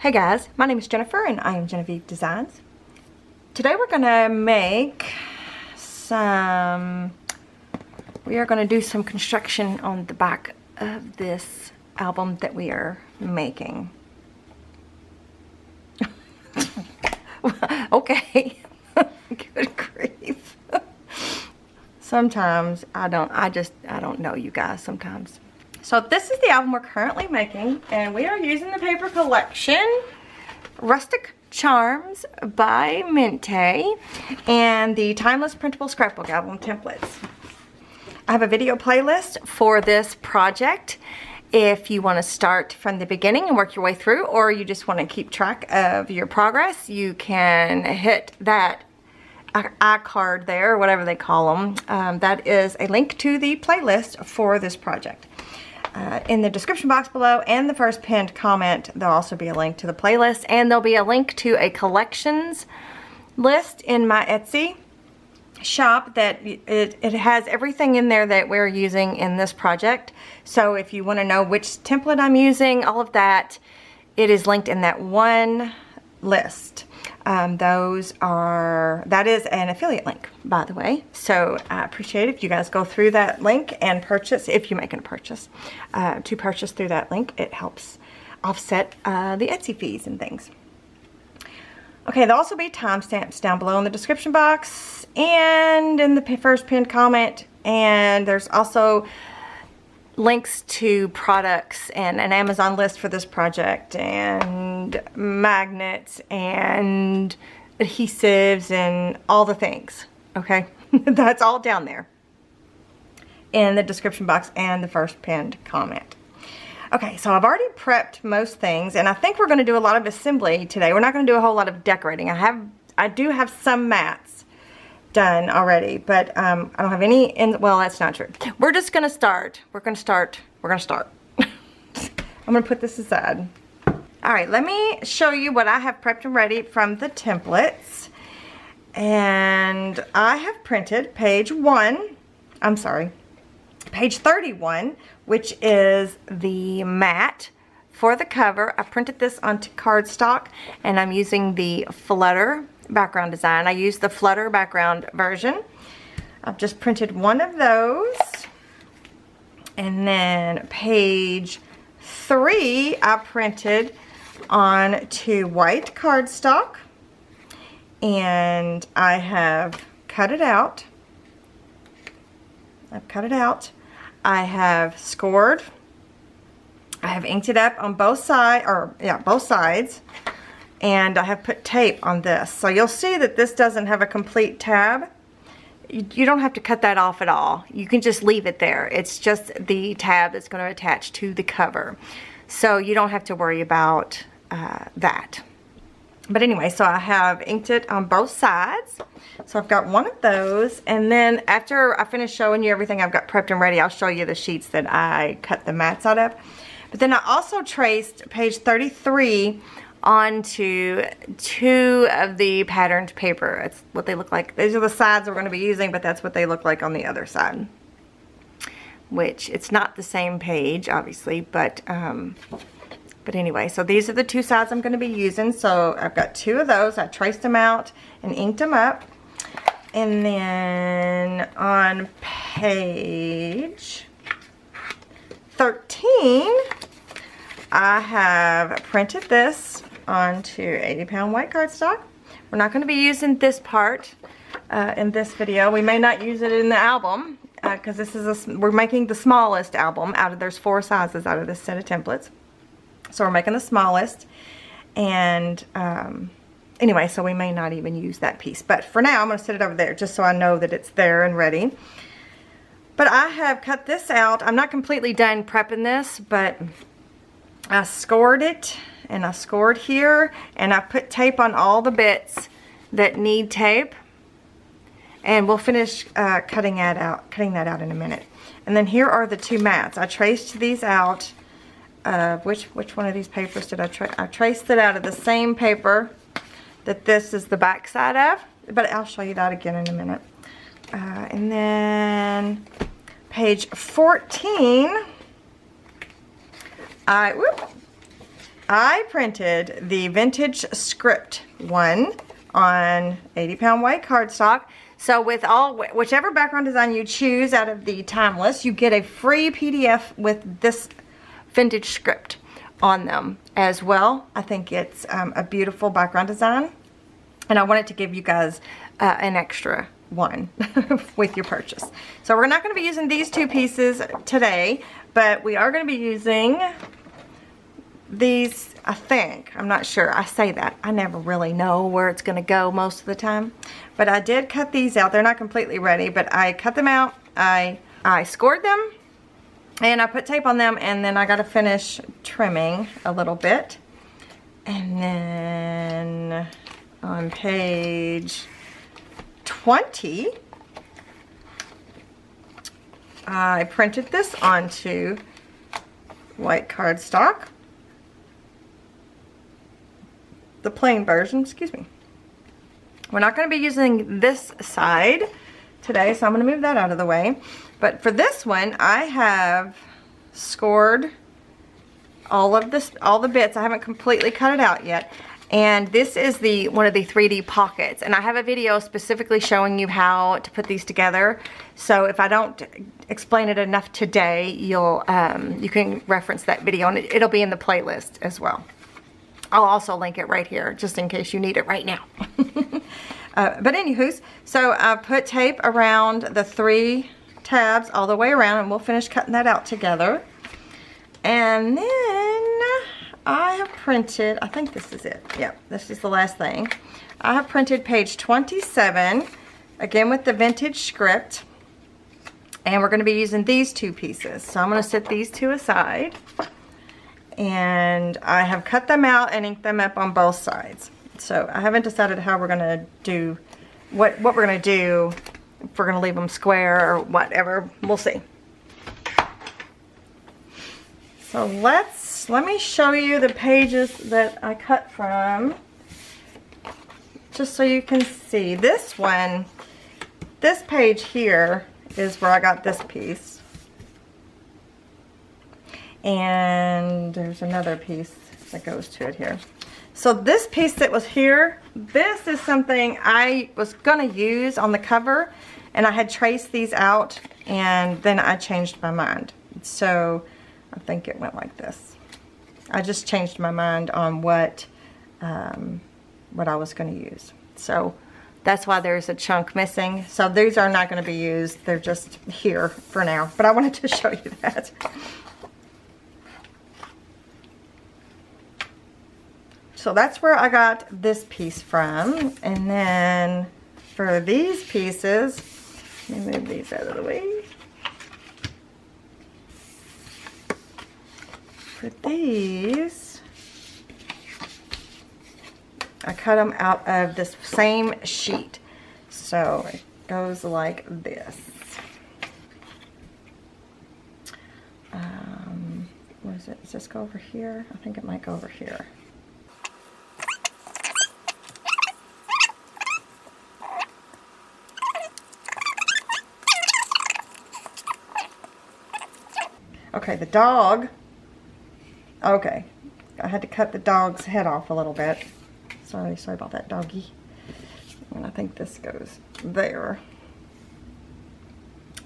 Hey guys, my name is Jennifer and I am Genevieve Designs. Today we're gonna make we are gonna do some construction on the back of this album that we are making. Okay. Good grief. Sometimes I don't know, you guys, sometimes. So this is the album we're currently making, and we are using the paper collection Rustic Charms by Mintay and the Timeless Printable Scrapbook album templates. I have a video playlist for this project if you want to start from the beginning and work your way through, or you just want to keep track of your progress. You can hit that iCard there, or whatever they call them. That is a link to the playlist for this project. In the description box below and the first pinned comment, there'll also be a link to the playlist, and there'll be a link to a collections list in my Etsy shop that it has everything in there that we're using in this project. So if you want to know which template I'm using, all of that, it is linked in that one list. That is an affiliate link, by the way. So I appreciate it if you guys go through that link and purchase, if you're making a purchase, to purchase through that link. It helps offset the Etsy fees and things. Okay, there'll also be timestamps down below in the description box and in the first pinned comment. And there's also links to products and an Amazon list for this project, and magnets and adhesives and all the things. Okay, that's all down there in the description box and the first pinned comment. Okay, so I've already prepped most things, and I think we're going to do a lot of assembly today. We're not going to do a whole lot of decorating. I do have some mats done already, but I don't have any well, that's not true. We're just gonna start. We're gonna start. I'm gonna put this aside. All right, let me show you what I have prepped and ready from the templates. And I have printed page 31, which is the mat for the cover. I printed this onto cardstock, and I'm using the Flutter background design. I used the Flutter background version. I've just printed one of those. And then page 3 I printed on to white cardstock, and I have cut it out. I have scored. I have inked it up on both sides. And I have put tape on this. So you'll see that this doesn't have a complete tab. You don't have to cut that off at all. You can just leave it there. It's just the tab that's going to attach to the cover. So you don't have to worry about that. But anyway, so I have inked it on both sides. So I've got one of those. And then after I finish showing you everything I've got prepped and ready, I'll show you the sheets that I cut the mats out of. But then I also traced page 33 onto 2 of the patterned paper. That's what they look like. These are the sides we're going to be using, but that's what they look like on the other side. Which, it's not the same page, obviously, but anyway, so these are the 2 sides I'm going to be using. So I've got 2 of those. I traced them out and inked them up. And then on page 13, I have printed this onto 80-pound white cardstock. We're not going to be using this part in this video. We may not use it in the album because we're making the smallest album out of, there's 4 sizes out of this set of templates. So we're making the smallest, and anyway, so we may not even use that piece. But for now, I'm going to set it over there just so I know that it's there and ready. But I have cut this out. I'm not completely done prepping this, but I scored it, and I scored here, and I put tape on all the bits that need tape, and we'll finish cutting that out in a minute. And then here are the 2 mats. I traced these out. Which one of these papers did I trace? I traced it out of the same paper that this is the back side of, but I'll show you that again in a minute. And then page 14, I printed the vintage script one on 80-pound white cardstock. So with whichever background design you choose out of the timeless, you get a free PDF with this vintage script on them as well. I think it's a beautiful background design, and I wanted to give you guys an extra one with your purchase. So we're not going to be using these two pieces today, but we are going to be using these, I think. I'm not sure. I say that. I never really know where it's going to go most of the time. But I did cut these out. They're not completely ready, but I cut them out. I scored them, and I put tape on them, and then I got to finish trimming a little bit. And then on page 20, I printed this onto white cardstock. The plain version, excuse me. We're not going to be using this side today, so I'm going to move that out of the way. But for this one, I have scored all the bits. I haven't completely cut it out yet. And this is one of the 3D pockets. And I have a video specifically showing you how to put these together. So if I don't explain it enough today, you can reference that video, and it'll be in the playlist as well. I'll also link it right here, just in case you need it right now. But anywhoos, so I put tape around the 3 tabs all the way around, and we'll finish cutting that out together. And then I have printed, I think this is it. Yep, this is the last thing. I have printed page 27, again with the vintage script. And we're going to be using these two pieces. So I'm going to set these two aside. And I have cut them out and inked them up on both sides. So I haven't decided how we're going to do, what we're going to do, if we're going to leave them square or whatever. We'll see. So let me show you the pages that I cut from, just so you can see. This one, this page here is where I got this piece. And there's another piece that goes to it here. So this piece that was here, this is something I was going to use on the cover, and I had traced these out, and then I changed my mind. So I think it went like this. I just changed my mind on what I was going to use. So that's why there's a chunk missing. So these are not going to be used. They're just here for now. But I wanted to show you that. So that's where I got this piece from. And then for these pieces, let me move these out of the way. For these, I cut them out of this same sheet. So it goes like this. What is it? Does this go over here? I think it might go over here. Okay, the dog. Okay, I had to cut the dog's head off a little bit. Sorry about that, doggy. And I think this goes there.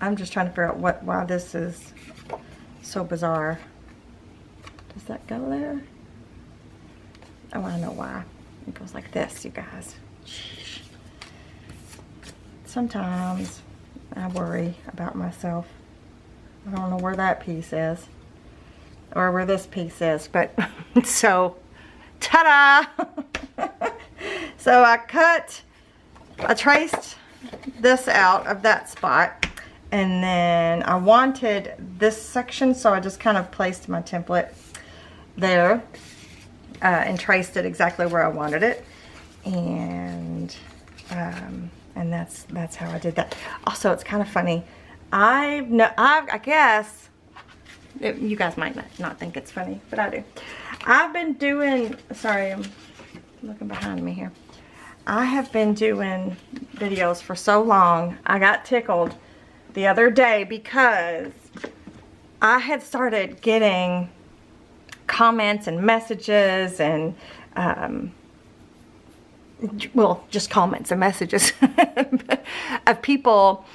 I'm just trying to figure out why this is so bizarre. Does that go there? Oh, I know why. It goes like this, you guys. Sheesh. Sometimes I worry about myself. I don't know where that piece is, or where this piece is, but so, ta-da! So I traced this out of that spot, and then I wanted this section, so I just kind of placed my template there and traced it exactly where I wanted it, and that's how I did that. Also, it's kind of funny. I guess you guys might not think it's funny, but I do. I've been doing, sorry, I'm looking behind me here. I have been doing videos for so long. I got tickled the other day because I had started getting comments and messages and well, just comments and messages of people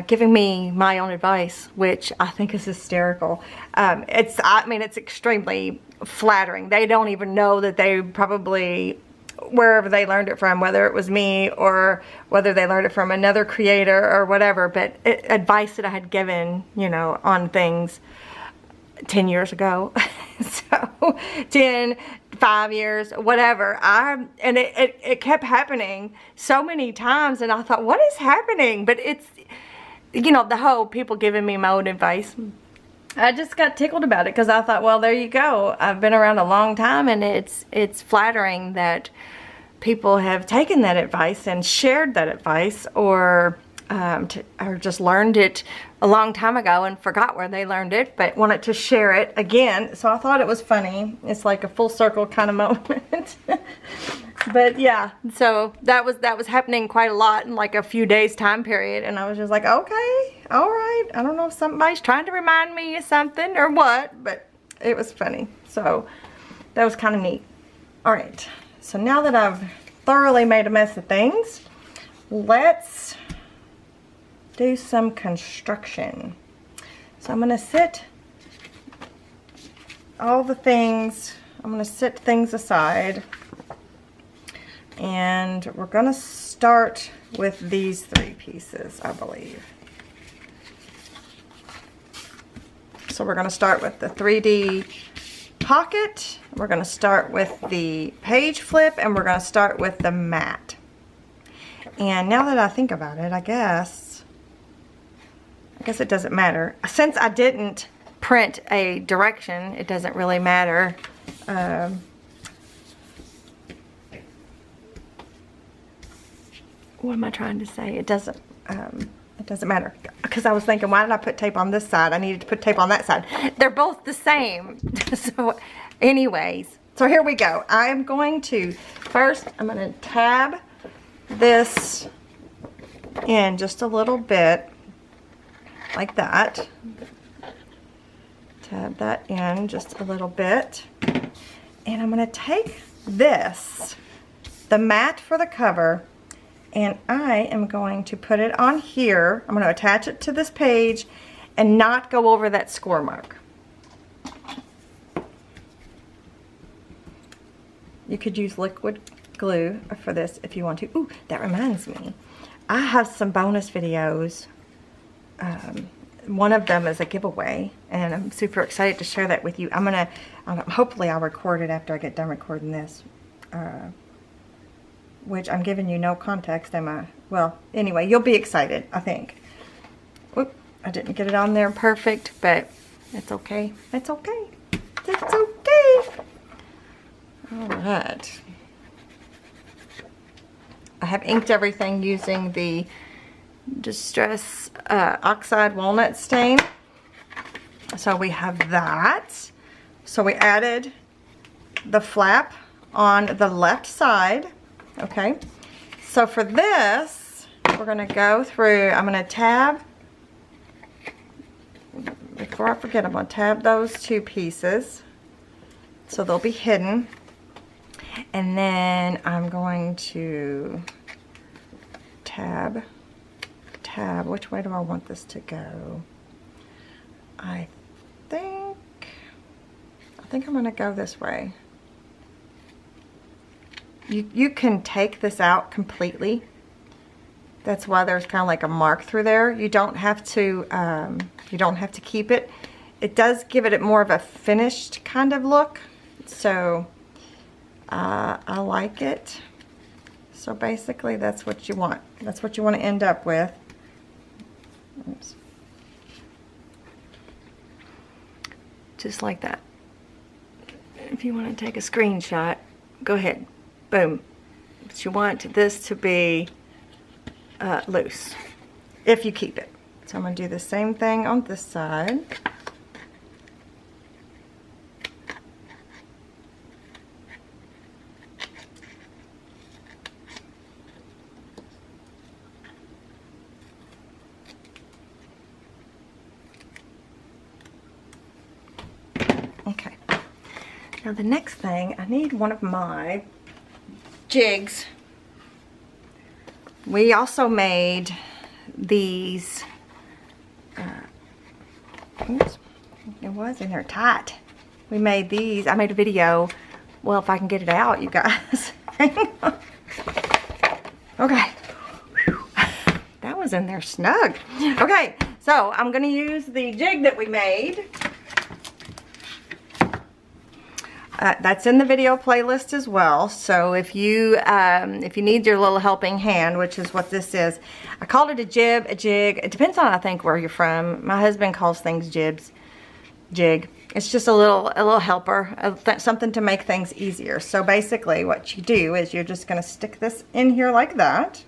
giving me my own advice, which I think is hysterical. I mean, it's extremely flattering. They don't even know that they probably, wherever they learned it from, whether it was me or whether they learned it from another creator or whatever, but advice that I had given, you know, on things 10 years ago. So 10, 5 years, whatever. And it kept happening so many times, and I thought, what is happening? But it's, you know, the whole people giving me my own advice. I just got tickled about it because I thought, well, there you go. I've been around a long time, and it's flattering that people have taken that advice and shared that advice, or just learned it a long time ago and forgot where they learned it, but wanted to share it again. So I thought it was funny. It's like a full circle kind of moment. But yeah, so that was happening quite a lot in like a few days time period, and I was just like, okay, all right. I don't know if somebody's trying to remind me of something or what, but it was funny. So that was kind of neat. All right, so now that I've thoroughly made a mess of things, let's do some construction. So I'm gonna sit all the things, I'm gonna set things aside, and we're gonna start with these 3 pieces, I believe. So we're gonna start with the 3D pocket, we're gonna start with the page flip, and we're gonna start with the mat. And now that I think about it, I guess it doesn't matter. Since I didn't print a direction, it doesn't really matter. What am I trying to say? It doesn't matter. Because I was thinking, why did I put tape on this side? I needed to put tape on that side. They're both the same. So anyways, so here we go. I am going to, first I'm going to tab this in just a little bit. Like that. Tab that in just a little bit. And I'm going to take this, the mat for the cover, and I am going to put it on here. I'm going to attach it to this page and not go over that score mark. You could use liquid glue for this if you want to. Ooh, that reminds me. I have some bonus videos. One of them is a giveaway, and I'm super excited to share that with you. Hopefully I'll record it after I get done recording this, which I'm giving you no context, am I? Well, anyway, you'll be excited, I think. Whoop, I didn't get it on there perfect, but it's okay. It's okay. It's okay. All right. I have inked everything using the Distress Oxide Walnut Stain. So we have that. So we added the flap on the left side. Okay. So for this, we're going to go through, I'm going to tab, before I forget, I'm going to tab those 2 pieces so they'll be hidden. And then I'm going to tab, which way do I want this to go? I think I'm going to go this way. You can take this out completely. That's why there's kind of like a mark through there. You don't have to keep it. It does give it more of a finished kind of look. So I like it. So basically that's what you want. That's what you want to end up with. Oops. Just like that. If you want to take a screenshot, go ahead. Boom. But you want this to be loose if you keep it. So I'm going to do the same thing on this side. Okay. Now the next thing, I need one of my jigs. We also made these, oops, it was in there tight. We made these, I made a video. Well, if I can get it out, you guys. Hang on. Okay. Whew. That was in there snug. Okay, so I'm gonna use the jig that we made. That's in the video playlist as well. So if you need your little helping hand, which is what this is, I called it a jib, a jig. It depends on, I think, where you're from. My husband calls things jibs, jig. It's just a little helper, something to make things easier. So basically, what you do is you're just going to stick this in here like that,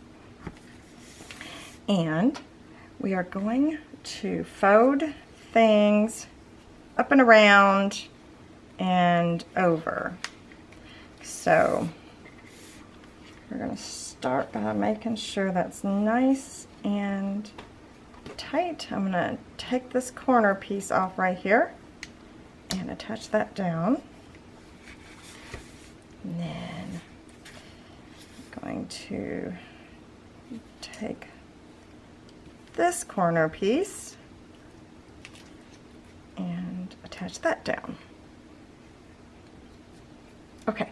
and we are going to fold things up and around and over. So we're going to start by making sure that's nice and tight. I'm going to take this corner piece off right here and attach that down. And then I'm going to take this corner piece and attach that down. Okay,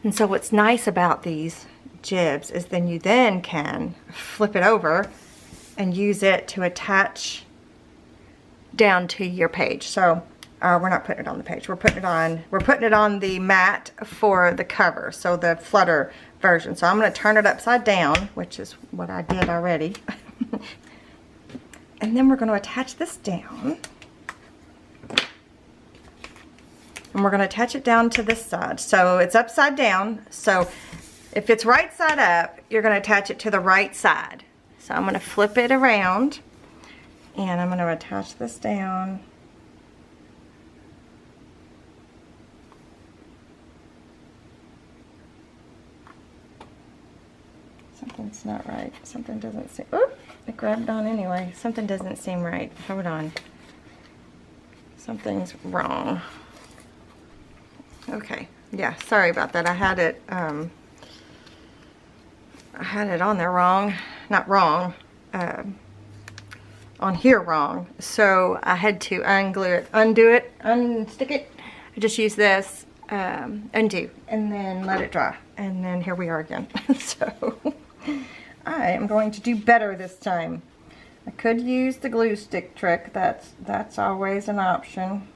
and so what's nice about these jibs is then you then can flip it over and use it to attach down to your page. So we're not putting it on the page. We're putting it on the mat for the cover. So the Flutter version. So I'm going to turn it upside down, which is what I did already. And then we're going to attach this down. And we're going to attach it down to this side. So it's upside down. So if it's right side up, you're going to attach it to the right side. So I'm going to flip it around and I'm going to attach this down. Something's not right. Something doesn't seem, oop, it grabbed on anyway. Something doesn't seem right. Hold on. Something's wrong. Okay, yeah, sorry about that. I had it on there wrong, not wrong, on here wrong. So I had to undo it, unstick it. I just use this, undo, and then let it dry. And then here we are again. So I am going to do better this time. I could use the glue stick trick. That's always an option.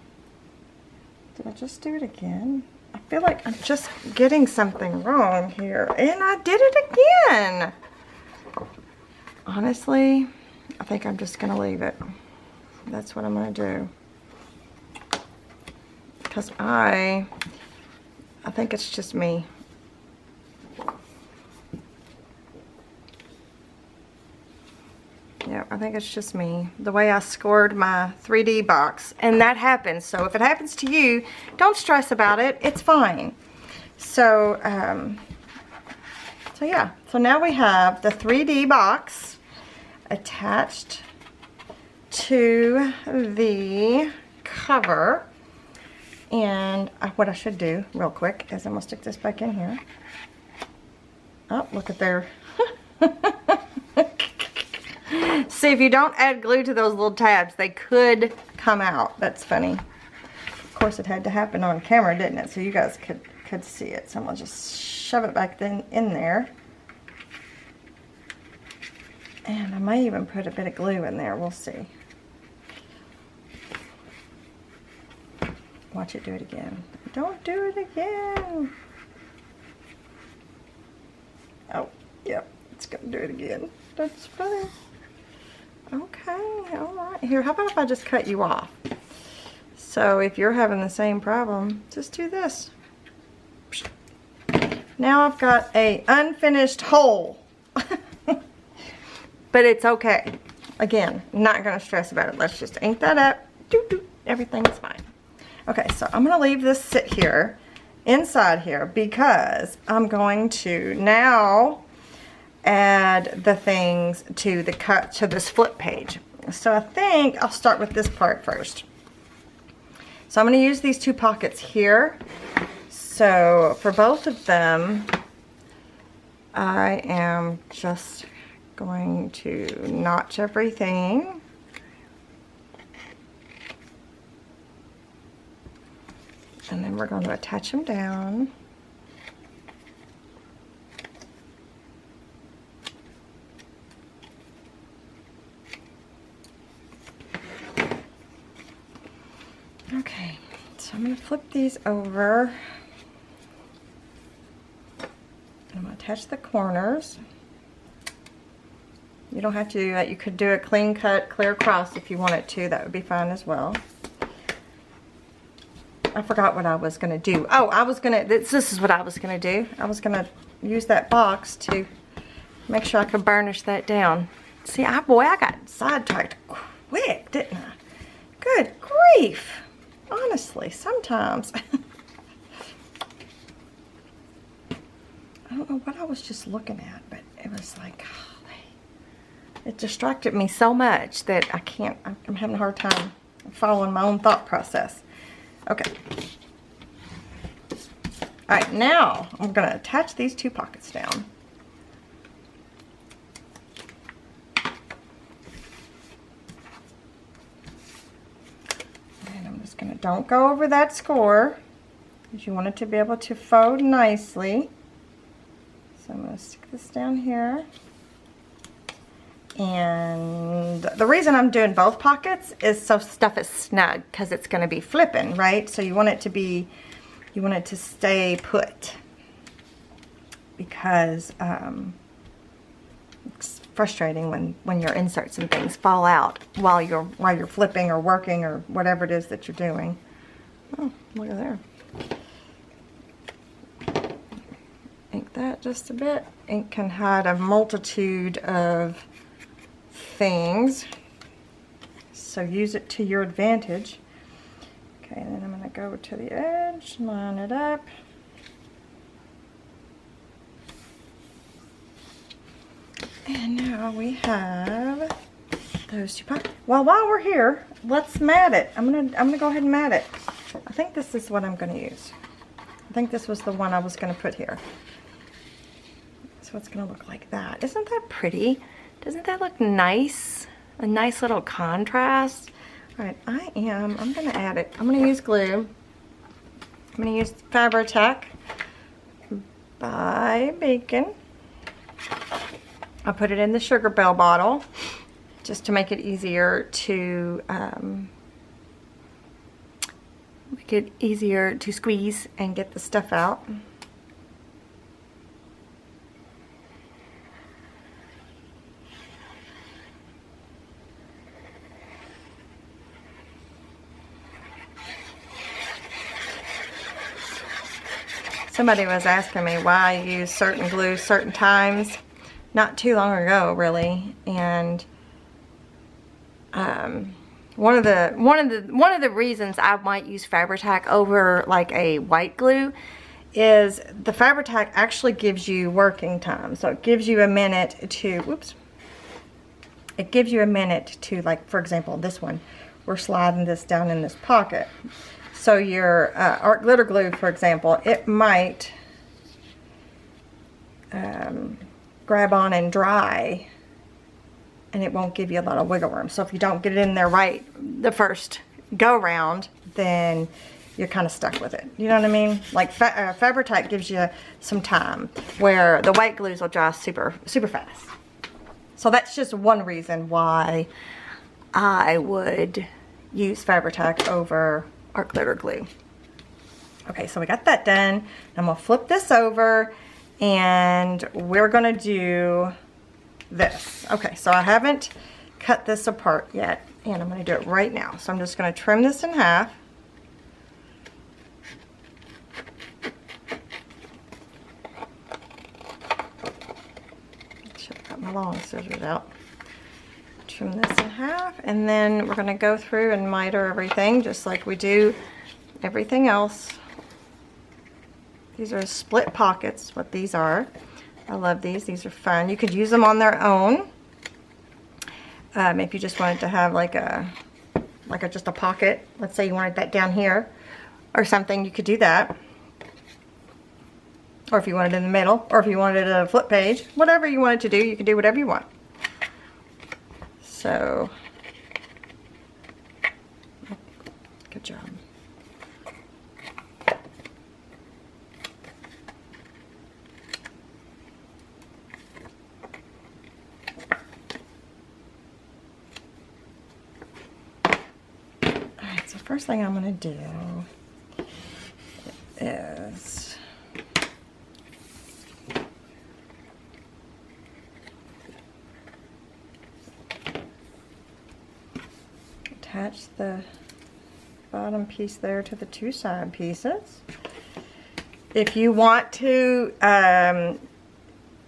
Did I just do it again? I feel like I'm just getting something wrong here. And I did it again. Honestly, I think I'm just going to leave it. That's what I'm going to do. Because I think it's just me. Yeah, I think it's just me. The way I scored my 3D box. And that happens. So if it happens to you, don't stress about it. It's fine. So, so yeah. So now we have the 3D box attached to the cover. And what I should do real quick is I'm going to stick this back in here. Oh, look at there. See, if you don't add glue to those little tabs, they could come out. That's funny. Of course, it had to happen on camera, didn't it? So you guys could see it. So I'm going to just shove it back in there. And I may even put a bit of glue in there. We'll see. Watch it do it again. Don't do it again. Oh, yep. It's going to do it again. That's funny. Okay, all right. Here, how about if I just cut you off? So if you're having the same problem, just do this. Now I've got a unfinished hole. But it's okay. Again, not going to stress about it. Let's just ink that up. Everything's fine. Okay, so I'm going to leave this sit here, inside here, because I'm going to now add the things to this flip page. So I think I'll start with this part first. So I'm going to use these 2 pockets here. So for both of them, I am just going to notch everything. And then we're going to attach them down. Okay, so I'm going to flip these over. I'm going to attach the corners. You don't have to do that. You could do a clean cut, clear across if you wanted to. That would be fine as well. I forgot what I was going to do. Oh, I was going to, this is what I was going to do. I was going to use that box to make sure I could burnish that down. See, boy, I got sidetracked quick, didn't I? Good grief. Honestly, sometimes. I don't know what I was just looking at, but it was like, golly. It distracted me so much that I'm having a hard time following my own thought process. Okay. Alright, now I'm going to attach these 2 pockets down. And I'm just going to, don't go over that score, because you want it to be able to fold nicely. So I'm going to stick this down here. And the reason I'm doing both pockets is so stuff is snug, because it's going to be flipping, right? So you want it to be, you want it to stay put, because it's frustrating when your inserts and things fall out while you're flipping or working or whatever it is that you're doing. Oh, look at there. Ink that just a bit. Ink can hide a multitude of things, so use it to your advantage. Okay, and then I'm going to go to the edge, line it up. And now we have those 2 pockets. Well, while we're here, let's mat it. I'm gonna go ahead and mat it. I think this is what I'm going to use. I think this was the one I was going to put here. So it's going to look like that. Isn't that pretty? Doesn't that look nice? A nice little contrast. All right, I'm going to add it. I'm going to use glue. I'm going to use Fabri-Tac by Bacon. I'll put it in the Sugar Bell bottle just to make it easier to squeeze and get the stuff out. Somebody was asking me why I use certain glue certain times, not too long ago really, and one of the reasons I might use Fabri-Tac over like a white glue is the Fabri-Tac actually gives you working time, so it gives you a minute to, whoops, it gives you a minute to, like for example this one, we're sliding this down in this pocket. So your art glitter glue, for example, it might grab on and dry, and it won't give you a lot of wiggle room. So if you don't get it in there right the first go round, then you're kind of stuck with it. You know what I mean? Like Fabri-Tac gives you some time, where the white glues will dry super fast. So that's just one reason why I would use Fabri-Tac over art glitter glue. Okay, so we got that done. I'm gonna flip this over and we're gonna do this. Okay, so I haven't cut this apart yet, and I'm gonna do it right now. So I'm just gonna trim this in half. Should have got my long scissors out. Trim this in half, and then we're going to go through and miter everything just like we do everything else. These are split pockets, what these are. I love these. These are fun. You could use them on their own if you just wanted to have like a like just a pocket. Let's say you wanted that down here or something, you could do that. Or if you wanted it in the middle, or if you wanted a flip page, whatever you wanted to do, you can do whatever you want. So, good job. Alright, so first thing I'm going to do is attach the bottom piece there to the two side pieces. If you want to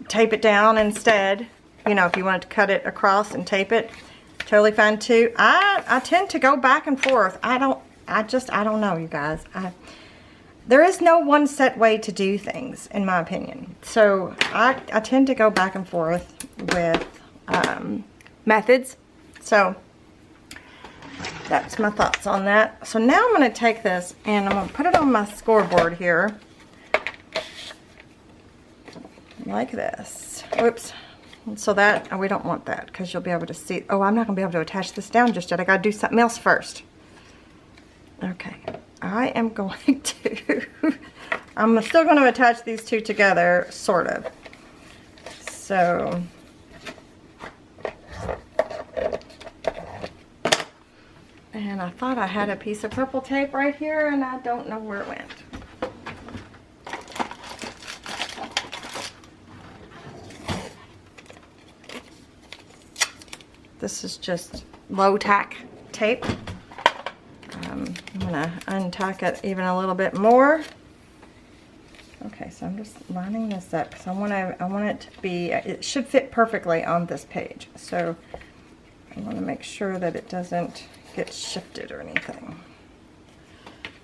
tape it down instead, you know, if you wanted to cut it across and tape it, totally fine too. I tend to go back and forth. I don't know, you guys. There is no one set way to do things, in my opinion. So I tend to go back and forth with methods. So that's my thoughts on that. So now I'm going to take this and I'm going to put it on my scoreboard here. Like this. Oops. So that, we don't want that because you'll be able to see. Oh, I'm not going to be able to attach this down just yet. I got to do something else first. Okay. I am going to, I'm still going to attach these two together, sort of. So, and I thought I had a piece of purple tape right here, and I don't know where it went. This is just low tack tape. I'm gonna untack it even a little bit more. Okay, so I'm just lining this up because I want it to be, it should fit perfectly on this page. So I want to make sure that it doesn't get shifted or anything.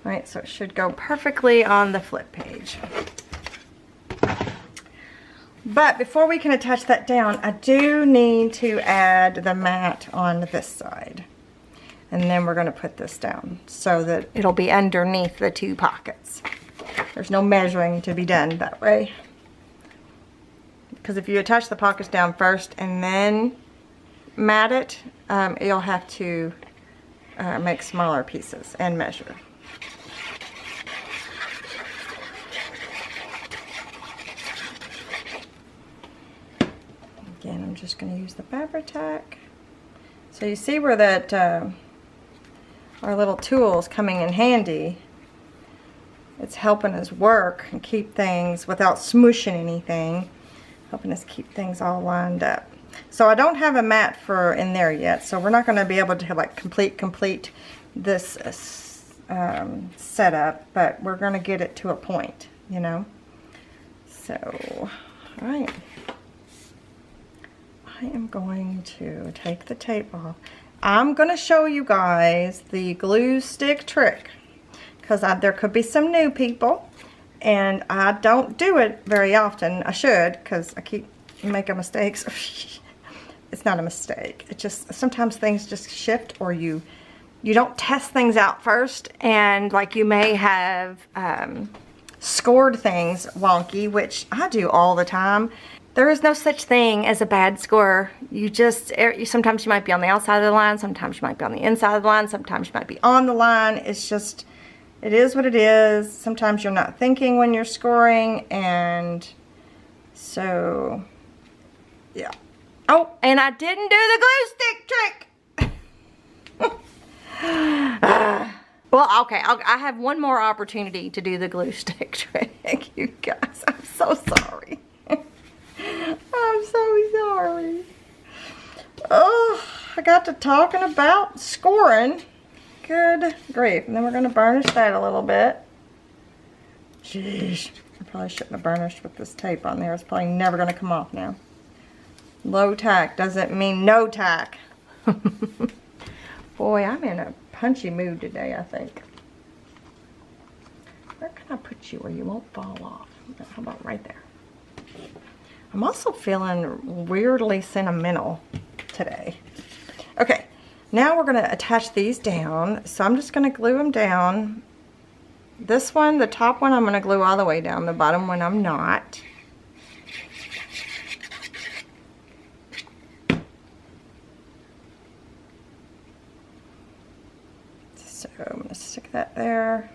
All right, so it should go perfectly on the flip page. But before we can attach that down, I do need to add the mat on this side. And then we're going to put this down so that it'll be underneath the two pockets. There's no measuring to be done that way. Because if you attach the pockets down first and then mat it, you'll have to make smaller pieces and measure. Again, I'm just going to use the Fabri-Tac. So you see where that our little tool's coming in handy. It's helping us work and keep things without smooshing anything, helping us keep things all lined up. So I don't have a mat for in there yet, so we're not going to be able to like complete this setup, but we're going to get it to a point, you know. So, all right. I am going to take the tape off. I'm going to show you guys the glue stick trick because there could be some new people and I don't do it very often. I should because I keep making mistakes. It's not a mistake. It just, sometimes things just shift or you don't test things out first and like you may have scored things wonky, which I do all the time. There is no such thing as a bad score. Sometimes you might be on the outside of the line, sometimes you might be on the inside of the line, sometimes you might be on the line. It's just, it is what it is. Sometimes you're not thinking when you're scoring, and so, yeah. Oh, and I didn't do the glue stick trick. Well, okay, I have one more opportunity to do the glue stick trick, you guys. I'm so sorry. I'm so sorry. Oh, I got to talking about scoring. Good grief. And then we're going to burnish that a little bit. Jeez. I probably shouldn't have burnished with this tape on there. It's probably never going to come off now. Low tack doesn't mean no tack. Boy, I'm in a punchy mood today, I think. Where can I put you where you won't fall off? How about right there? I'm also feeling weirdly sentimental today. Okay, Now we're going to attach these down. So I'm just going to glue them down. This one, the top one, I'm going to glue all the way down. The bottom one, I'm not. So I'm going to stick that there.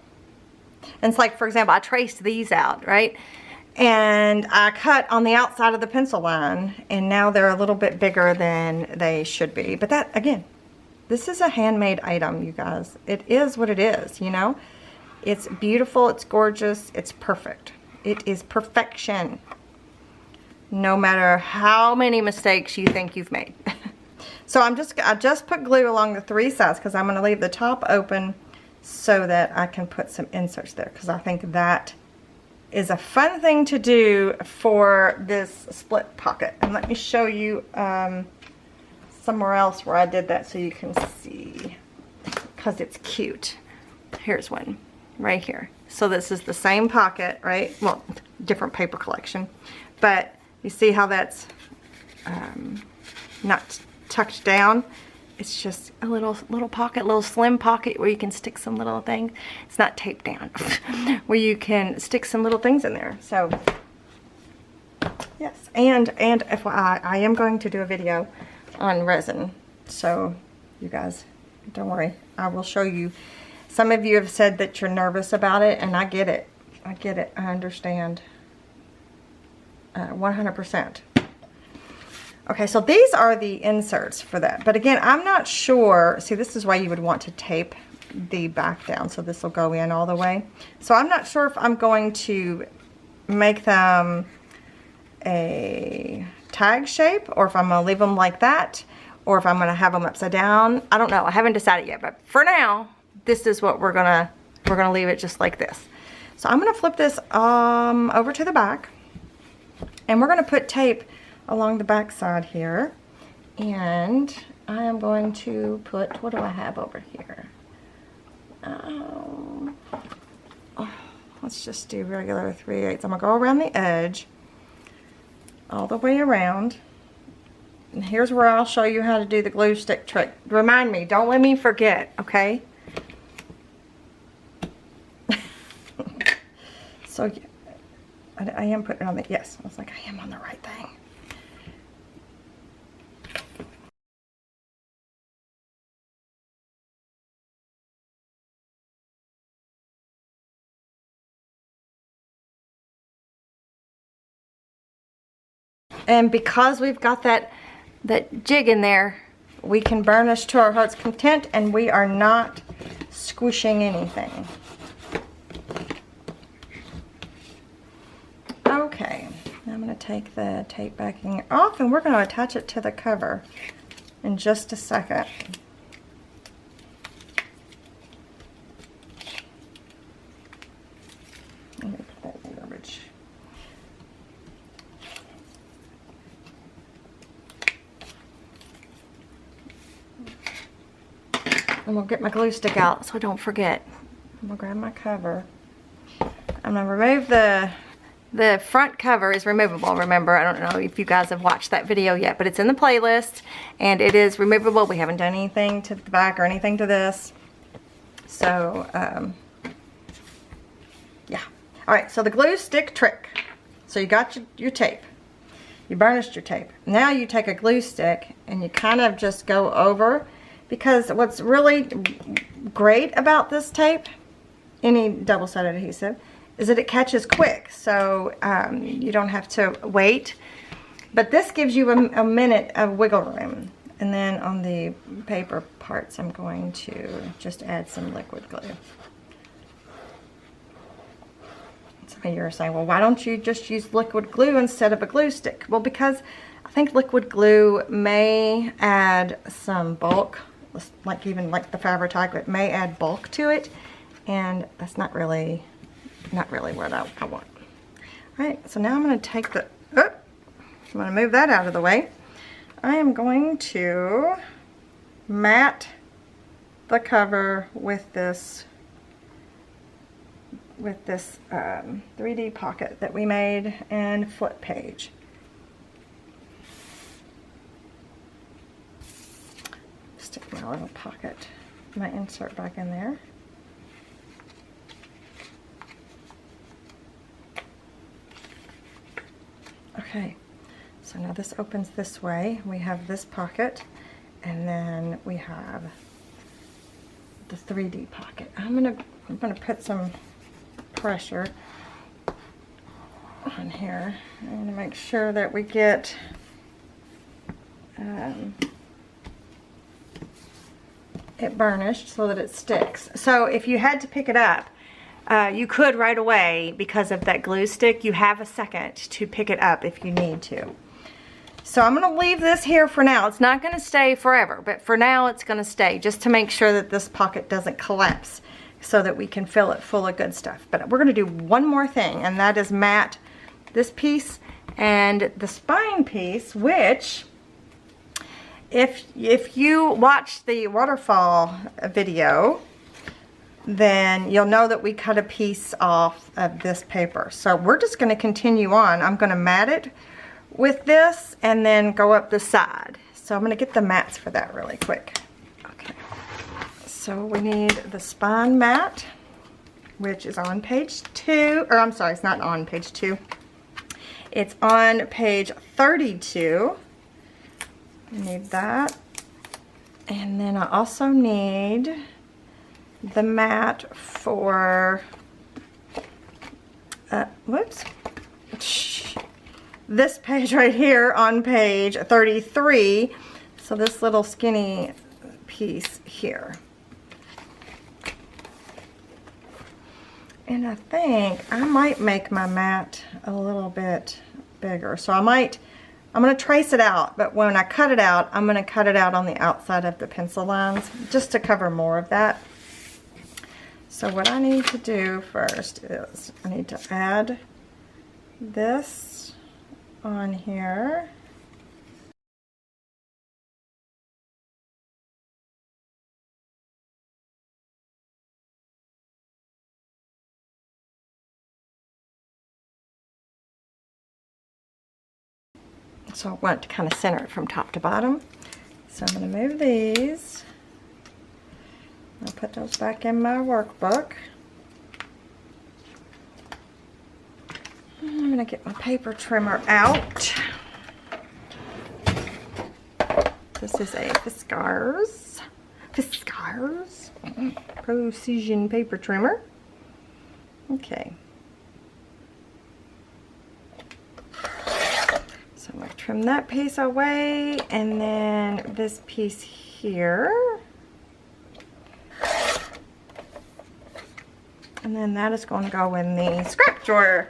And it's like, for example, I traced these out, right? And I cut on the outside of the pencil line, and now they're a little bit bigger than they should be. But that, again, this is a handmade item, you guys. It is what it is, you know? It's beautiful, it's gorgeous, it's perfect. It is perfection. No matter how many mistakes you think you've made. So I just put glue along the 3 sides because I'm going to leave the top open so that I can put some inserts there, because I think that is a fun thing to do for this split pocket. And let me show you somewhere else where I did that so you can see, because it's cute. Here's one right here. So this is the same pocket, right? Well, different paper collection, but you see how that's not tucked down. It's just a little pocket, little slim pocket where you can stick some little things. It's not taped down. Where you can stick some little things in there. So yes, and FYI, I am going to do a video on resin. So you guys, don't worry. I will show you. Some of you have said that you're nervous about it, and I get it. I get it. I understand. 100%. Okay, so these are the inserts for that. But again, I'm not sure. See, this is why you would want to tape the back down, so this will go in all the way. So I'm not sure if I'm going to make them a tag shape, or if I'm going to leave them like that, or if I'm going to have them upside down. I don't know. I haven't decided yet. But for now, this is what we're gonna leave it just like this. So I'm gonna flip this over to the back, and we're gonna put tape along the back side here, and I am going to put, what do I have over here? Let's just do regular 3/8. I'm gonna go around the edge all the way around, and here's where I'll show you how to do the glue stick trick. Remind me, don't let me forget, okay? So I am putting it on the, yes, I was like, I am on the right thing. And because we've got that jig in there, we can burnish to our heart's content, and we are not squishing anything. Okay, I'm going to take the tape backing off, and we're going to attach it to the cover in just a second. Let me put that in the garbage. And we'll get my glue stick out so I don't forget. I'm going to grab my cover. I'm going to remove the front cover is removable, remember. I don't know if you guys have watched that video yet, but it's in the playlist, and it is removable. We haven't done anything to the back or anything to this. So, yeah. Alright, so the glue stick trick. So you got your tape. You burnished your tape. Now you take a glue stick, and you kind of just go over, because what's really great about this tape, any double-sided adhesive, is that it catches quick, so you don't have to wait. But this gives you a minute of wiggle room. And then on the paper parts, I'm going to just add some liquid glue. Some of you are saying, well, why don't you just use liquid glue instead of a glue stick? Well, because I think liquid glue may add some bulk, like even like the Fabri-Tac, it may add bulk to it, and that's not really what I want. Alright, so now I'm going to take the, I'm going to move that out of the way. I am going to mat the cover with this 3D pocket that we made and flip page. stick my little pocket, my insert back in there. Okay, so now this opens this way. We have this pocket, and then we have the 3D pocket. I'm gonna put some pressure on here. I'm gonna make sure that we get it burnished so that it sticks. So if you had to pick it up, you could right away because of that glue stick. You have a second to pick it up if you need to. So I'm going to leave this here for now. It's not going to stay forever, but for now it's going to stay just to make sure that this pocket doesn't collapse so that we can fill it full of good stuff. But we're going to do one more thing, and that is mat this piece and the spine piece, which if you watch the waterfall video, then you'll know that we cut a piece off of this paper. So we're just going to continue on. I'm going to mat it with this and then go up the side. So I'm going to get the mats for that really quick. Okay, so we need the spine mat, which is on page 2, or I'm sorry, it's not on page 2. It's on page 32. I need that. And then I also need the mat for, this page right here on page 33. So this little skinny piece here. And I think I might make my mat a little bit bigger. So I'm going to trace it out, but when I cut it out, I'm going to cut it out on the outside of the pencil lines just to cover more of that. So what I need to do first is I need to add this on here. So I want to kind of center it from top to bottom. So I'm going to move these. I'll put those back in my workbook. I'm going to get my paper trimmer out. This is a Fiskars Precision paper trimmer. Okay. So I'm going to trim that piece away, and then this piece here. And then that is going to go in the scrap drawer.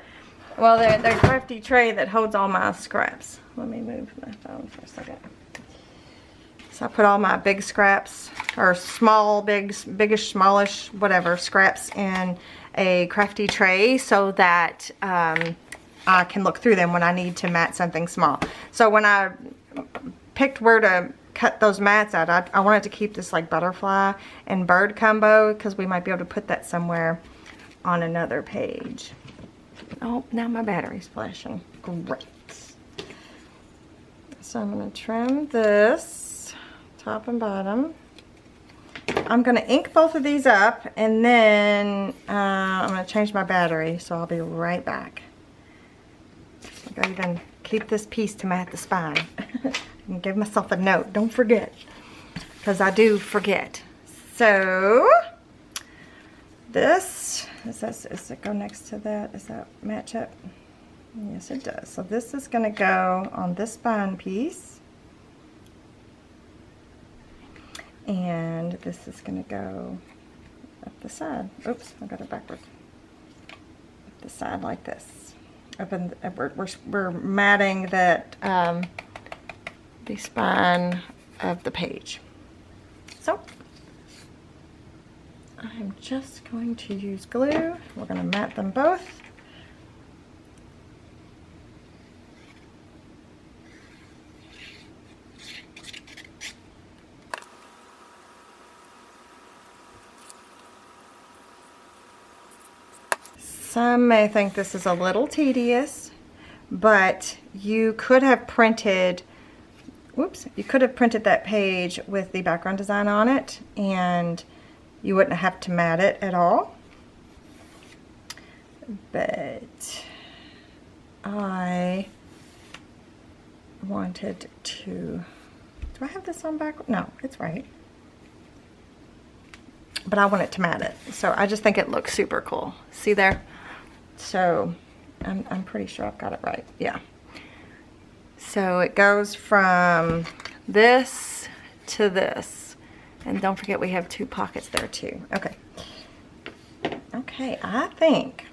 Well, the crafty tray that holds all my scraps. Let me move my phone for a second. So I put all my big scraps, or small, biggish, smallish, whatever, scraps in a crafty tray so that I can look through them when I need to mat something small. So when I picked where to cut those mats out, I wanted to keep this like butterfly and bird combo because we might be able to put that somewhere on another page. Oh, now my battery's flashing. Great. So I'm going to trim this top and bottom. I'm going to ink both of these up, and then I'm going to change my battery, so I'll be right back. I gotta even keep this piece to mat the spine. And give myself a note. Don't forget, because I do forget. So this does it go next to that? Does that match up? Yes, it does. So this is going to go on this spine piece, and this is going to go up the side. Oops, I got it backwards. Up the side like this. We're matting that the spine of the page. So I'm just going to use glue. We're going to mat them both. Some may think this is a little tedious, but you could have printed whoops, you could have printed that page with the background design on it, and you wouldn't have to mat it at all. But I wanted to, do I have this on back? No, it's right. But I wanted to mat it. So I just think it looks super cool. See there? So I'm pretty sure I've got it right. Yeah. So it goes from this to this. And don't forget we have 2 pockets there too. Okay. Okay, I think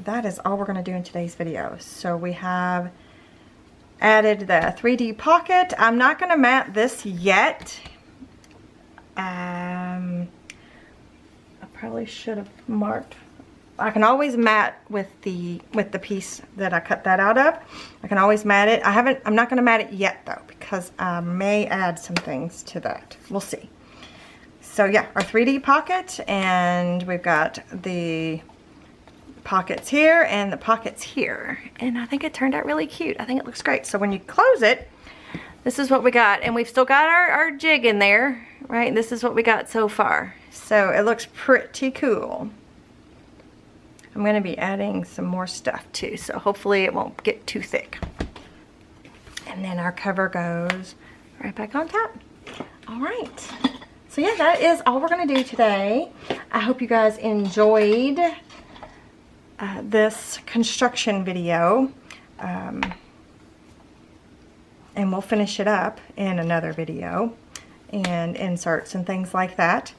that is all we're going to do in today's video. So we have added the 3D pocket. I'm not going to mat this yet. I probably should have marked. I can always mat with the piece that I cut that out of. I can always mat it. I'm not going to mat it yet though, because I may add some things to that. We'll see. So yeah, our 3D pocket, and we've got the pockets here and the pockets here, and I think it turned out really cute. I think it looks great. So when you close it, this is what we got, and we've still got our jig in there, right? This is what we got so far. So it looks pretty cool. I'm going to be adding some more stuff too, so hopefully it won't get too thick. And then our cover goes right back on top. All right. So yeah, that is all we're going to do today. I hope you guys enjoyed this construction video. And we'll finish it up in another video and inserts and things like that.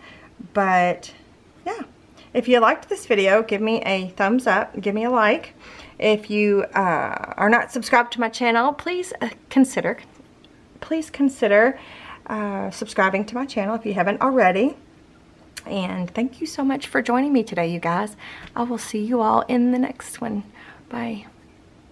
But yeah, if you liked this video, give me a thumbs up, give me a like. If you are not subscribed to my channel, please consider subscribing to my channel if you haven't already. And thank you so much for joining me today, you guys. I will see you all in the next one. Bye.